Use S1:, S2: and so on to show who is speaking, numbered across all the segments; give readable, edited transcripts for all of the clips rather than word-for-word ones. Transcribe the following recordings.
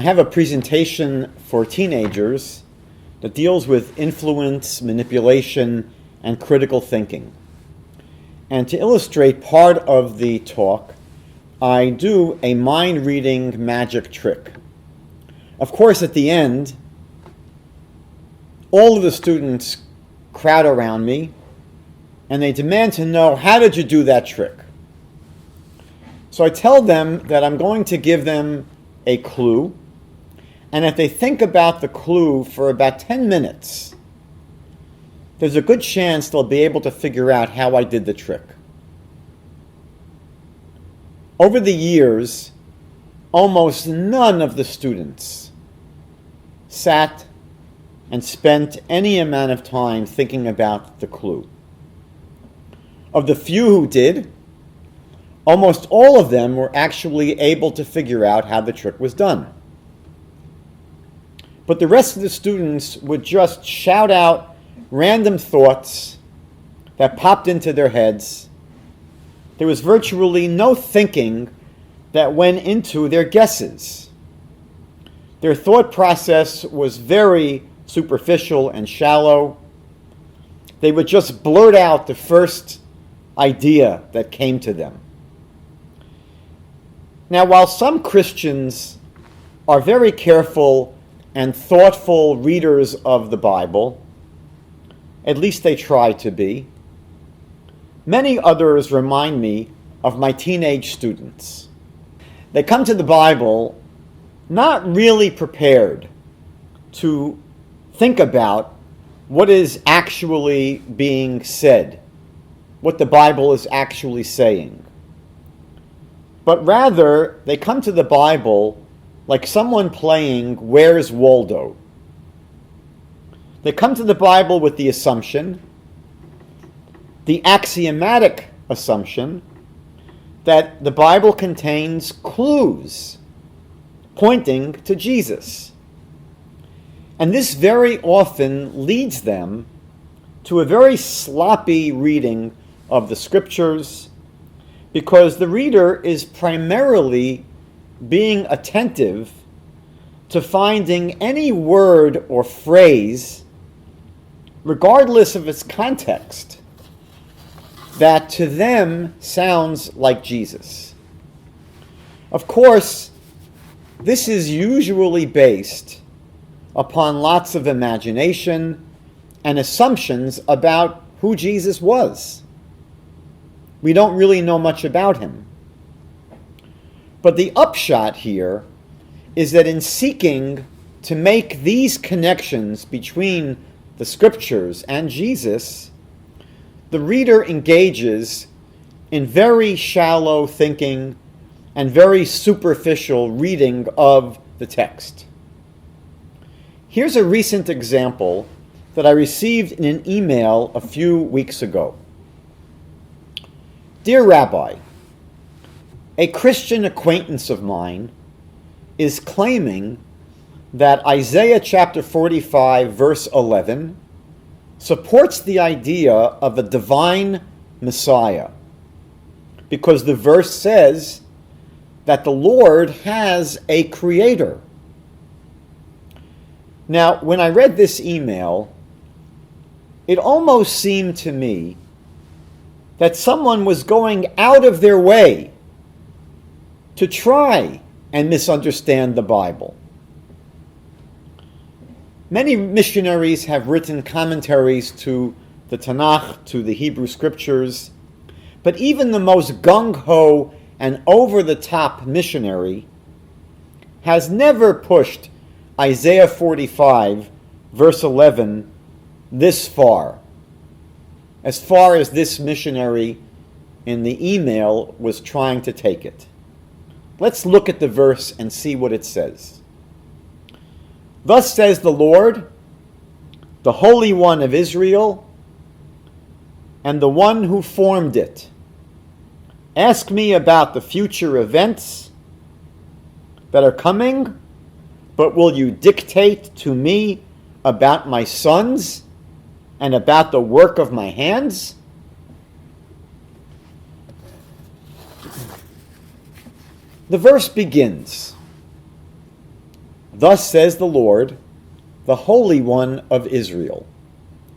S1: have a presentation for teenagers that deals with influence, manipulation, and critical thinking. And to illustrate part of the talk, I do a mind-reading magic trick. Of course, at the end, all of the students crowd around me, and they demand to know, how did you do that trick? So I tell them that I'm going to give them a clue, and if they think about the clue for about 10 minutes, there's a good chance they'll be able to figure out how I did the trick. Over the years, almost none of the students sat and spent any amount of time thinking about the clue. Of the few who did, almost all of them were actually able to figure out how the trick was done. But the rest of the students would just shout out random thoughts that popped into their heads. There was virtually no thinking that went into their guesses. Their thought process was very superficial and shallow. They would just blurt out the first idea that came to them. Now, while some Christians are very careful and thoughtful readers of the Bible, at least they try to be, many others remind me of my teenage students. They come to the Bible not really prepared to think about what is actually being said, what the Bible is actually saying. But rather, they come to the Bible like someone playing Where's Waldo? They come to the Bible with the assumption, the axiomatic assumption, that the Bible contains clues pointing to Jesus. And this very often leads them to a very sloppy reading of the Scriptures, because the reader is primarily being attentive to finding any word or phrase, regardless of its context, that to them sounds like Jesus. Of course, this is usually based upon lots of imagination and assumptions about who Jesus was. We don't really know much about him. But the upshot here is that in seeking to make these connections between the Scriptures and Jesus, the reader engages in very shallow thinking and very superficial reading of the text. Here's a recent example that I received in an email a few weeks ago. Dear Rabbi, a Christian acquaintance of mine is claiming that Isaiah chapter 45, verse 11, supports the idea of a divine Messiah, because the verse says that the Lord has a creator. Now, when I read this email, it almost seemed to me that someone was going out of their way to try and misunderstand the Bible. Many missionaries have written commentaries to the Tanakh, to the Hebrew Scriptures, but even the most gung-ho and over-the-top missionary has never pushed Isaiah 45, verse 11, this far as this missionary in the email was trying to take it. Let's look at the verse and see what it says. Thus says the Lord, the Holy One of Israel, and the one who formed it. Ask me about the future events that are coming, but will you dictate to me about my sons and about the work of my hands? The verse begins, Thus says the Lord, the Holy One of Israel.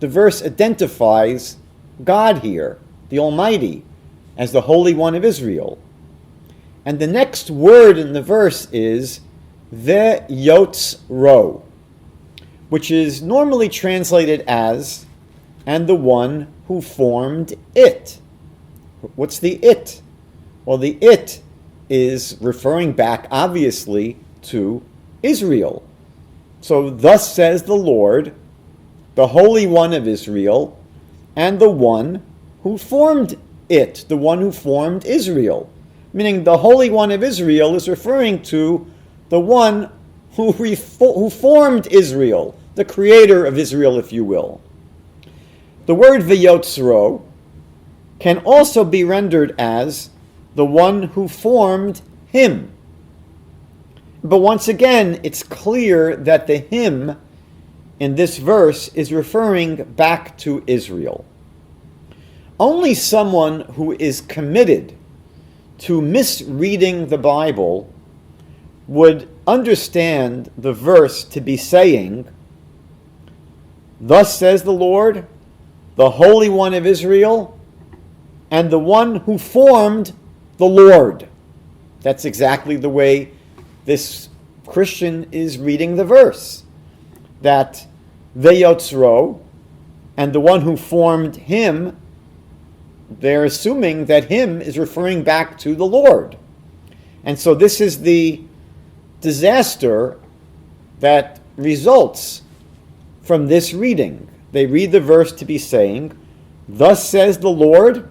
S1: The verse identifies God here, the Almighty, as the Holy One of Israel. And the next word in the verse is Veyotzro, which is normally translated as, and the one who formed it. What's the it? Well, the it is referring back, obviously, to Israel. So, thus says the Lord, the Holy One of Israel, and the one who formed it, the one who formed Israel. Meaning the Holy One of Israel is referring to the one who formed Israel, the creator of Israel, if you will. The word Veyotzro can also be rendered as the one who formed him. But once again, it's clear that the him in this verse is referring back to Israel. Only someone who is committed to misreading the Bible would understand the verse to be saying, thus says the Lord, the Holy One of Israel, and the one who formed the Lord. That's exactly the way this Christian is reading the verse. That Veyotzro, and the one who formed him, they're assuming that him is referring back to the Lord. And so this is the disaster that results from this reading. They read the verse to be saying, thus says the Lord,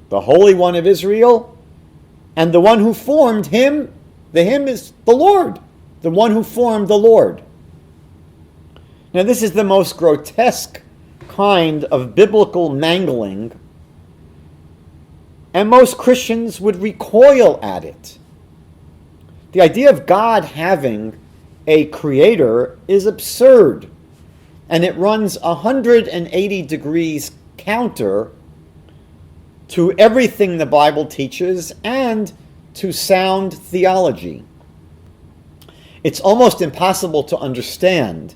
S1: the Holy One of Israel, and the one who formed him, the him is the Lord, the one who formed the Lord. Now this is the most grotesque kind of biblical mangling, and most Christians would recoil at it. The idea of God having a creator is absurd, and it runs 180 degrees counter to everything the Bible teaches and to sound theology. It's almost impossible to understand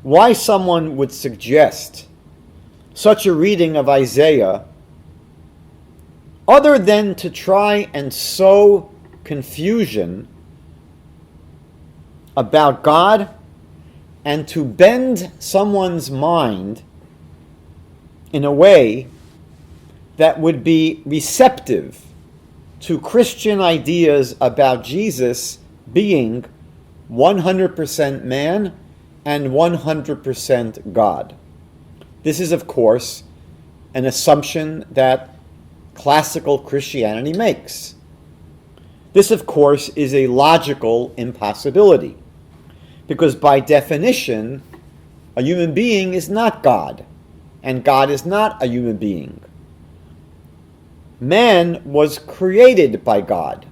S1: why someone would suggest such a reading of Isaiah other than to try and sow confusion about God and to bend someone's mind in a way that would be receptive to Christian ideas about Jesus being 100% man and 100% God. This is, of course, an assumption that classical Christianity makes. This, of course, is a logical impossibility, because by definition, a human being is not God, and God is not a human being. Man was created by God.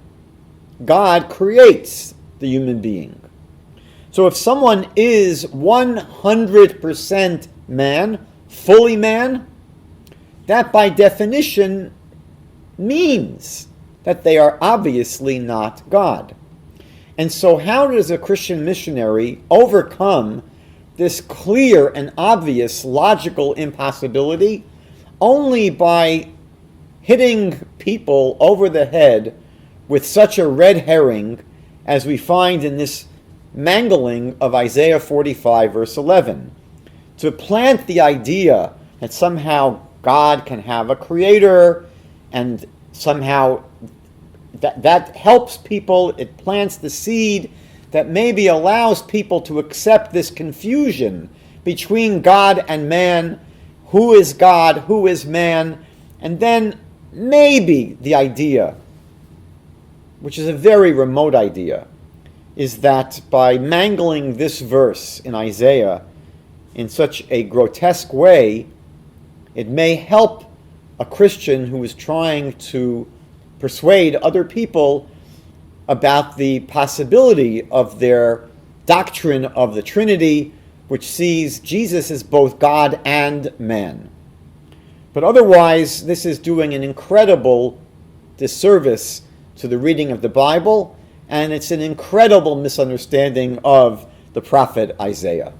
S1: God creates the human being. So if someone is 100% man, fully man, that by definition means that they are obviously not God. And so how does a Christian missionary overcome this clear and obvious logical impossibility? Only by hitting people over the head with such a red herring as we find in this mangling of Isaiah 45 verse 11. To plant the idea that somehow God can have a creator and somehow that helps people, it plants the seed that maybe allows people to accept this confusion between God and man, who is God, who is man, and then maybe the idea, which is a very remote idea, is that by mangling this verse in Isaiah in such a grotesque way, it may help a Christian who is trying to persuade other people about the possibility of their doctrine of the Trinity, which sees Jesus as both God and man. But otherwise, this is doing an incredible disservice to the reading of the Bible and it's an incredible misunderstanding of the prophet Isaiah.